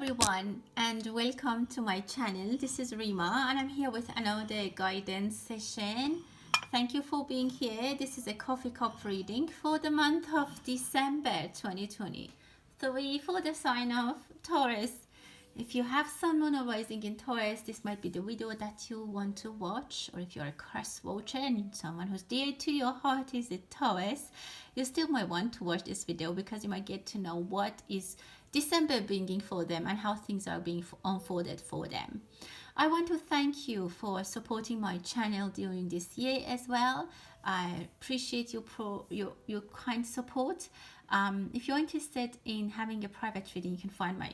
everyone and welcome to my channel. This is Rima and I'm here with another guidance session. Thank you for being here. This is a coffee cup reading for the month of December 2023 for the sign of Taurus. If you have Sun, Moon or Rising in Taurus, this might be the video that you want to watch. Or if you're a cross watcher and someone who's dear to your heart is a Taurus, you still might want to watch this video because you might get to know what is December bringing for them and how things are being unfolded for them. I want to thank you for supporting my channel during this year as well. I appreciate your kind support. If you're interested in having a private reading, you can find my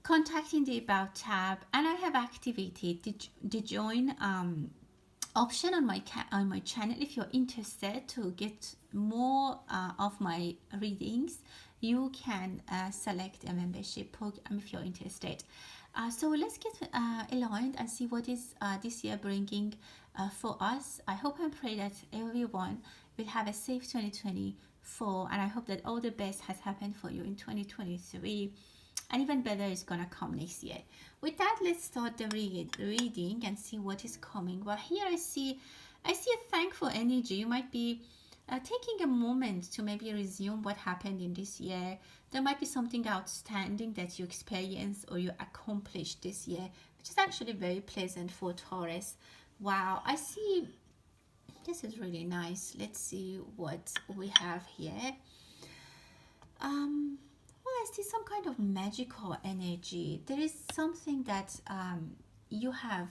contact in the About tab, and I have activated the join option on my channel. If you're interested to get more of my readings, you can select a membership program if you're interested. So let's get aligned and see what is this year bringing for us. I hope and pray that everyone will have a safe 2024, and I hope that all the best has happened for you in 2023, and even better is gonna come next year. With that, let's start the reading and see what is coming. Well, here I see a thankful energy. You might be taking a moment to maybe resume what happened in this year. There might be something outstanding that you experienced or you accomplished this year, which is actually very pleasant for Taurus. Wow, I see. This is really nice. Let's see what we have here. Well, I see some kind of magical energy. There is something that you have.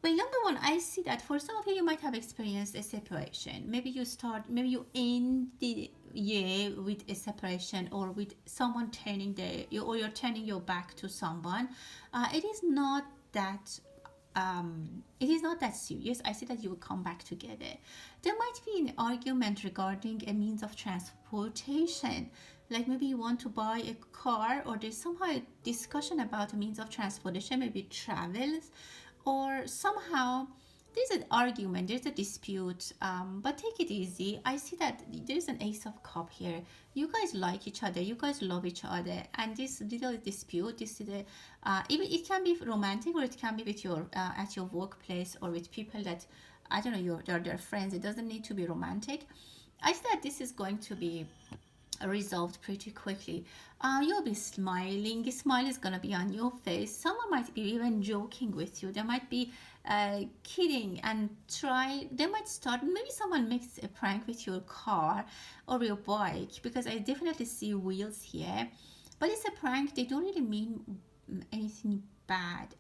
Well, number one, I see that for some of you, you might have experienced a separation. Maybe you end the year with a separation, or with someone you're turning your back to someone. It is not that serious. I see that you will come back together. There might be an argument regarding a means of transportation. Like maybe you want to buy a car, or there's somehow a discussion about a means of transportation, maybe travels, or somehow there's an argument, there's a dispute, but take it easy. I see that there's an Ace of Cup here. You guys like each other, you guys love each other, and this little dispute, even it can be romantic, or it can be with your at your workplace, or with people that, I don't know, you're their friends. It doesn't need to be romantic. I see that this is going to be resolved pretty quickly. You'll be smiling. A smile is gonna be on your face. Someone might be even joking with you. They might be kidding and they might start, maybe someone makes a prank with your car or your bike, because I definitely see wheels here, but it's a prank. They don't really mean anything bad.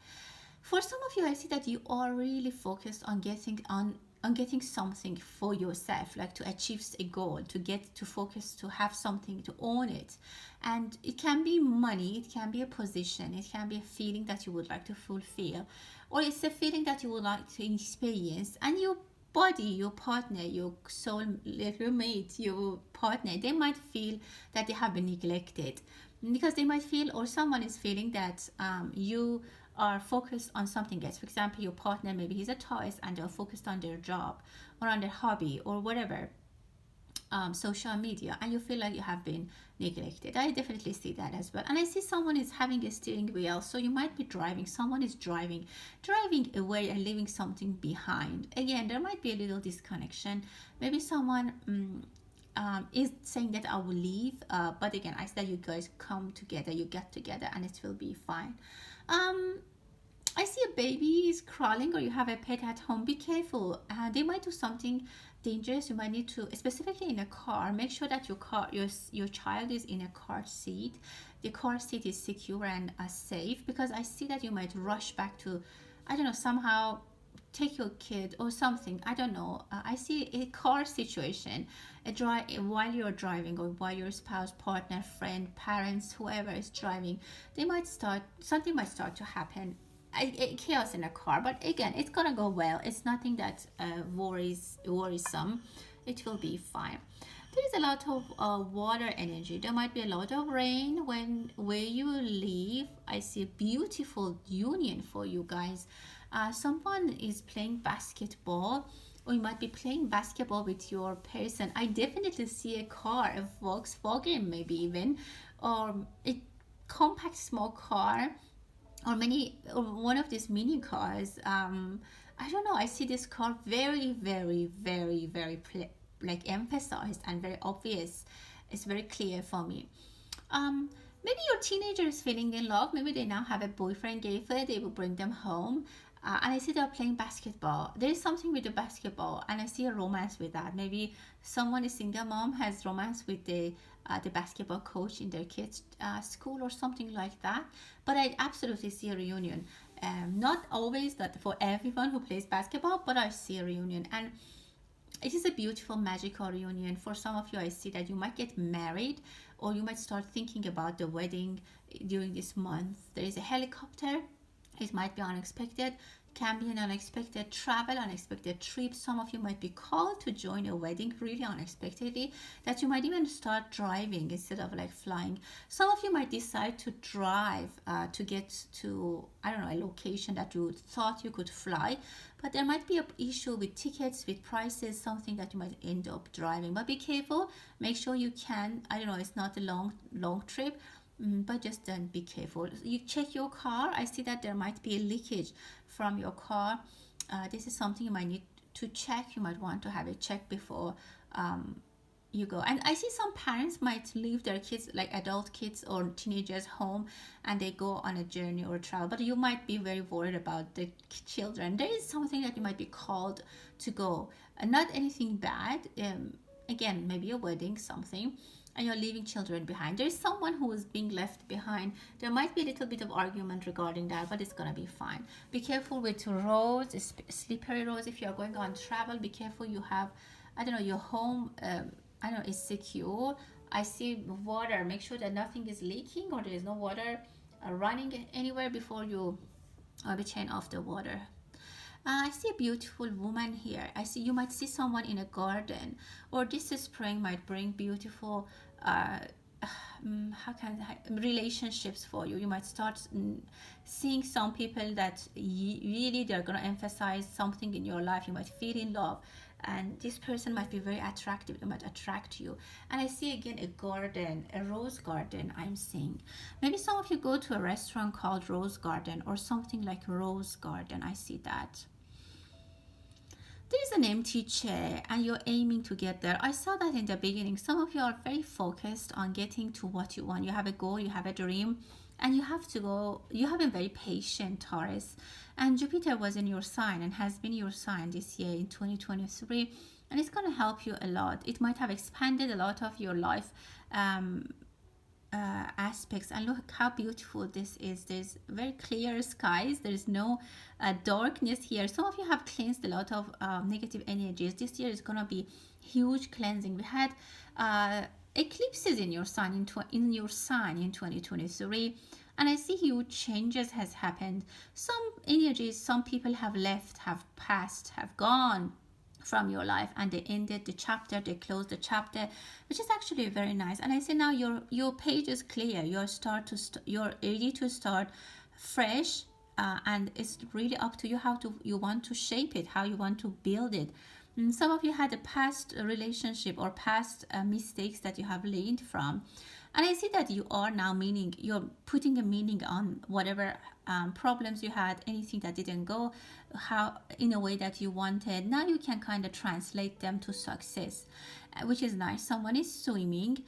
For some of you, I see that you are really focused on getting something for yourself, like to achieve a goal, to focus, to have something, to own it. And it can be money, it can be a position, it can be a feeling that you would like to fulfill, or it's a feeling that you would like to experience. And your body, your partner, your soul, your mate, your partner, they might feel that they have been neglected, because they might feel, or someone is feeling that you are focused on something else. For example, your partner, maybe he's a Taurus and they're focused on their job or on their hobby or whatever, social media, and you feel like you have been neglected. I definitely see that as well. And I see someone is having a steering wheel, so you might be driving. Someone is driving away and leaving something behind. Again, there might be a little disconnection. Maybe someone is saying that I will leave, but again, I see that you guys come together, you get together, and it will be fine. I see a baby is crawling, or you have a pet at home. Be careful. They might do something dangerous. You might need to, specifically in a car, make sure that your child is in a car seat. The car seat is secure and safe, because I see that you might rush back to, I don't know, somehow take your kid or something. I don't know. I see a car situation, while you're driving, or while your spouse, partner, friend, parents, whoever is driving, something might start to happen. Chaos in a car, but again, it's gonna go well. It's nothing that worrisome. It will be fine. There is a lot of water energy. There might be a lot of rain where you live. I see a beautiful union for you guys. Someone is playing basketball or you might be playing basketball with your person. I definitely see a car, a Volkswagen maybe even, or a compact small car, or many, or one of these mini cars. I don't know, I see this car very, very, very, very like emphasized and very obvious. It's very clear for me. um Maybe your teenager is feeling in love. Maybe they now have a boyfriend, girlfriend, they will bring them home. And I see they're playing basketball. There is something with the basketball, and I see a romance with that. Maybe someone, a single mom, has romance with the basketball coach in their kids' school or something like that. But I absolutely see a reunion. Not always that for everyone who plays basketball, but I see a reunion, and it is a beautiful, magical reunion. For some of you, I see that you might get married, or you might start thinking about the wedding during this month. There is a helicopter. It might be unexpected, can be an unexpected travel, unexpected trip. Some of you might be called to join a wedding really unexpectedly, that you might even start driving instead of like flying. Some of you might decide to drive to get to, I don't know, a location that you thought you could fly, but there might be an issue with tickets, with prices, something that you might end up driving. But be careful, make sure you can, I don't know, it's not a long trip, but just then be careful. You check your car. I see that there might be a leakage from your car. This is something you might need to check. You might want to have a check before you go. And I see some parents might leave their kids, like adult kids or teenagers, home, and they go on a journey or a travel. But you might be very worried about the children. There is something that you might be called to go, not anything bad. Again, maybe a wedding, something, and you're leaving children behind. There is someone who is being left behind. There might be a little bit of argument regarding that, but it's gonna be fine. Be careful with roads, slippery roads. If you're going on travel, be careful you have, I don't know, your home, I don't know, is secure. I see water. Make sure that nothing is leaking or there is no water running anywhere before you be chain off the water. I see a beautiful woman here. I see you might see someone in a garden, or this spring might bring beautiful how can relationships for you. You might start seeing some people that really they're going to emphasize something in your life. You might feel in love, and this person might be very attractive. They might attract you. And I see again a garden, a rose garden. I'm seeing maybe some of you go to a restaurant called Rose Garden or something like Rose Garden. I see that there is an empty chair and you're aiming to get there. I saw that in the beginning. Some of you are very focused on getting to what you want. You have a goal, you have a dream, and you have to go. You have been very patient, Taurus. And Jupiter was in your sign and has been your sign this year in 2023. And it's going to help you a lot. It might have expanded a lot of your life aspects. And look how beautiful this is. There's very clear skies. There's no darkness here. Some of you have cleansed a lot of negative energies. This year is gonna be huge cleansing. We had eclipses in your sign in your sign in 2023, and I see huge changes has happened. Some energies, some people have left, have passed, have gone from your life, and they ended the chapter, they closed the chapter, which is actually very nice. And I say now your page is clear. You're ready to start fresh, and it's really up to you how you want to shape it, how you want to build it. Some of you had a past relationship or past mistakes that you have learned from, and I see that you are now you're putting a meaning on whatever problems you had, anything that didn't go how in a way that you wanted. Now you can kind of translate them to success, which is nice. Someone is swimming.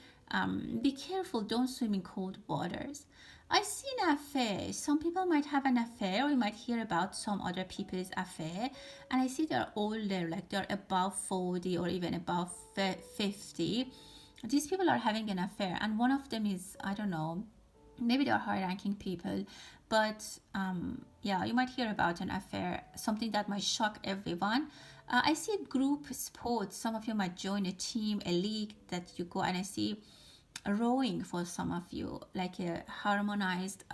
Be careful, don't swim in cold waters. I see an affair. Some people might have an affair, or you might hear about some other people's affair. And I see they're older, like they're above 40 or even above 50. These people are having an affair, and one of them is, I don't know, maybe they're high ranking people, but yeah, you might hear about an affair, something that might shock everyone. I see group sports. Some of you might join a team, a league that you go, and I see rowing for some of you, like a harmonized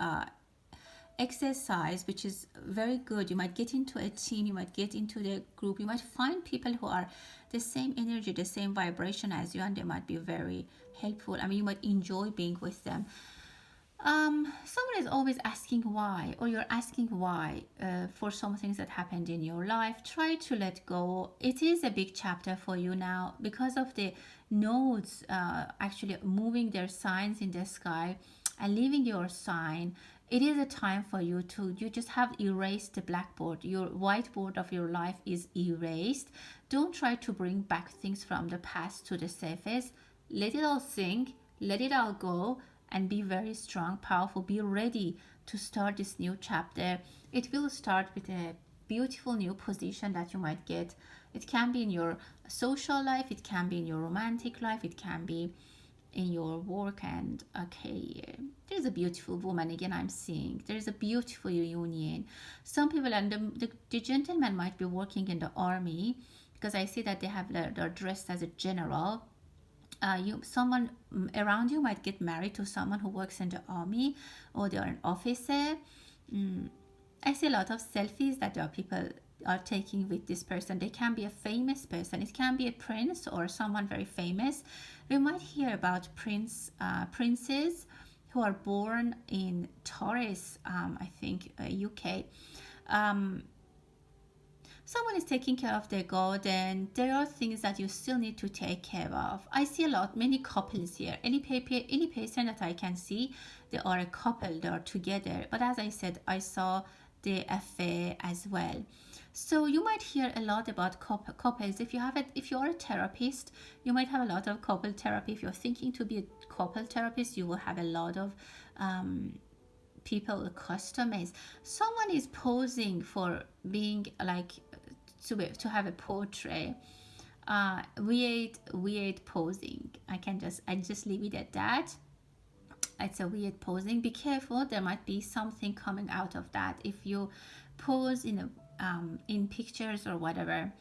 exercise, which is very good. You might get into a team, you might get into the group, you might find people who are the same energy, the same vibration as you, and they might be very helpful. I mean, you might enjoy being with them. Someone is always asking why, or you're asking why for some things that happened in your life. Try to let go. It is a big chapter for you now because of the nodes actually moving their signs in the sky and leaving your sign. It is a time for you to, you just have erased the blackboard. Your whiteboard of your life is erased. Don't try to bring back things from the past to the surface. Let it all sink, let it all go, and be very strong, powerful. Be ready to start this new chapter. It will start with a beautiful new position that you might get. It can be in your social life, it can be in your romantic life, it can be in your work. And okay, there's a beautiful woman again I'm seeing. There's a beautiful union. Some people, and the gentleman might be working in the army, because I see that they're dressed as a general. Someone around you might get married to someone who works in the army, or they're an officer. I see a lot of selfies that there are people are taking with this person. They can be a famous person. It can be a prince or someone very famous. We might hear about princes who are born in Taurus, I think, UK. Um, Someone is taking care of their garden. There are things that you still need to take care of. I see many couples here. Any person that I can see, they are a couple, they are together. But as I said, I saw the affair as well. So you might hear a lot about couples. If you are a therapist, you might have a lot of couple therapy. If you're thinking to be a couple therapist, you will have a lot of people, customers. Someone is posing for being like to have a portrait. Weird posing. I just leave it at that. It's a weird posing. Be careful, there might be something coming out of that. If you pose in pictures or whatever,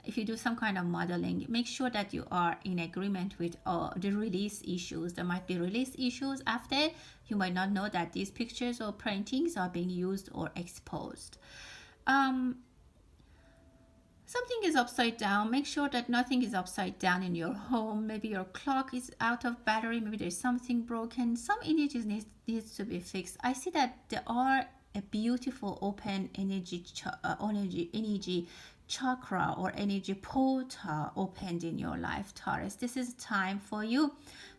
if you do some kind of modeling, make sure that you are in agreement with the release issues. There might be release issues after. You might not know that these pictures or paintings are being used or exposed. Something is upside down. Make sure that nothing is upside down in your home. Maybe your clock is out of battery. Maybe there's something broken. Some energies needs to be fixed. I see that there are a beautiful open energy chakra or energy portal opened in your life, Taurus. This is time for you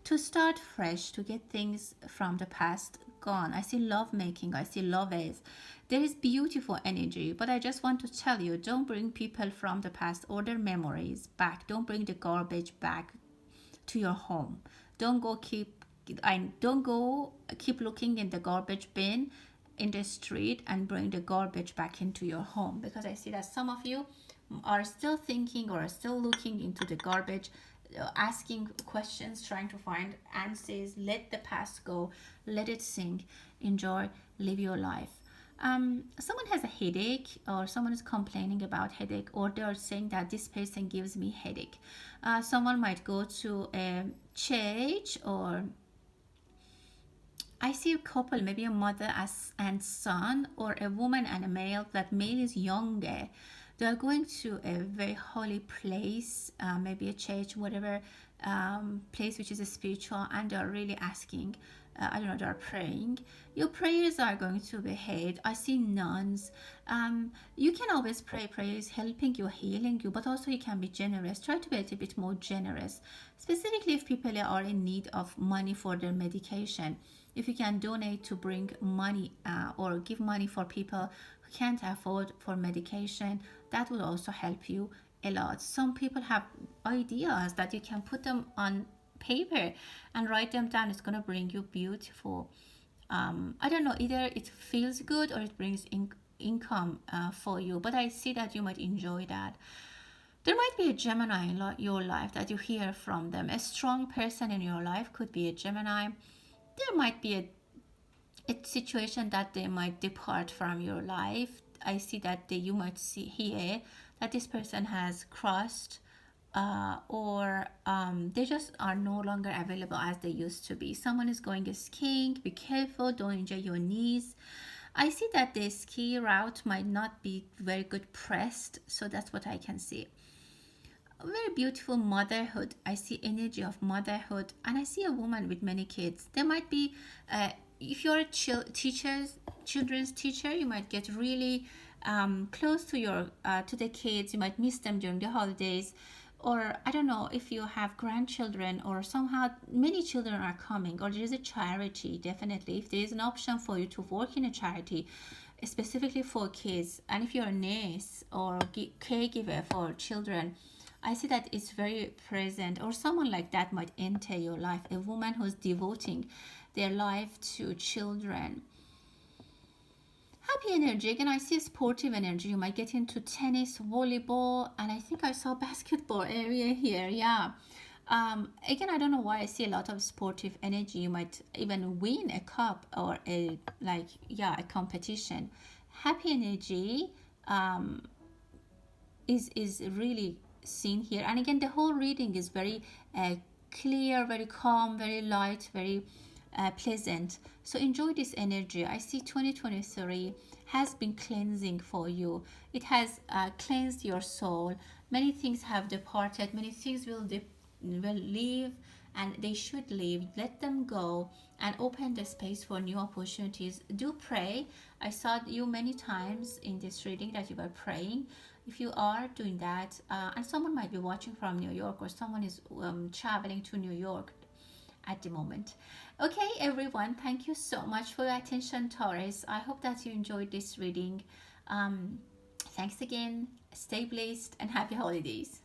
to start fresh, to get things from the past gone. I see love making. I see lovers. There is beautiful energy, but I just want to tell you, don't bring people from the past or their memories back. Don't bring the garbage back to your home. Don't go keep looking in the garbage bin in the street and bring the garbage back into your home, because I see that some of you are still thinking or are still looking into the garbage, asking questions, trying to find answers. Let the past go, let it sink, enjoy, live your life. Someone has a headache, or someone is complaining about headache, or they are saying that this person gives me headache. Someone might go to a church, or I see a couple, maybe a mother and son, or a woman and a male. That male is younger. They are going to a very holy place, maybe a church, whatever place which is a spiritual, and they are really asking. I don't know, they are praying. Your prayers are going to be heard. I see nuns. You can always pray. Prayer is helping you, healing you, but also you can be generous. Try to be a little bit more generous, specifically if people are in need of money for their medication. If you can donate to bring money or give money for people who can't afford for medication, that will also help you a lot. Some people have ideas that you can put them on paper and write them down. It's going to bring you beautiful, I don't know, either it feels good or it brings income for you, but I see that you might enjoy that. There might be a Gemini in your life that you hear from them. A strong person in your life could be a Gemini. There might be a situation that they might depart from your life. I see that you might see here that this person has crossed, or they just are no longer available as they used to be. Someone is going skiing. Be careful, don't injure your knees. I see that the ski route might not be very good pressed, so that's what I can see. A very beautiful motherhood. I see energy of motherhood, and I see a woman with many kids. There might be if you're a children's teacher, you might get really close to your to the kids. You might miss them during the holidays, or I don't know if you have grandchildren, or somehow many children are coming, or there is a charity. Definitely, if there is an option for you to work in a charity specifically for kids, and if you're a nurse or caregiver for children, I see that it's very present, or someone like that might enter your life. A woman who's devoting their life to children. Happy energy. Again, I see sportive energy. You might get into tennis, volleyball, and I think I saw basketball area here. Yeah. Again, I don't know why I see a lot of sportive energy. You might even win a cup or a like yeah a competition. Happy energy is really seen here. And again, the whole reading is very clear, very calm, very light, very pleasant. So enjoy this energy. I see 2023 has been cleansing for you. It has cleansed your soul. Many things have departed. Many things will leave, and they should leave. Let them go and open the space for new opportunities. Do pray. I saw you many times in this reading that you were praying. If you are doing that, and someone might be watching from New York, or someone is traveling to New York at the moment. Okay, everyone, thank you so much for your attention, Taurus. I hope that you enjoyed this reading. Thanks again. Stay blessed and happy holidays.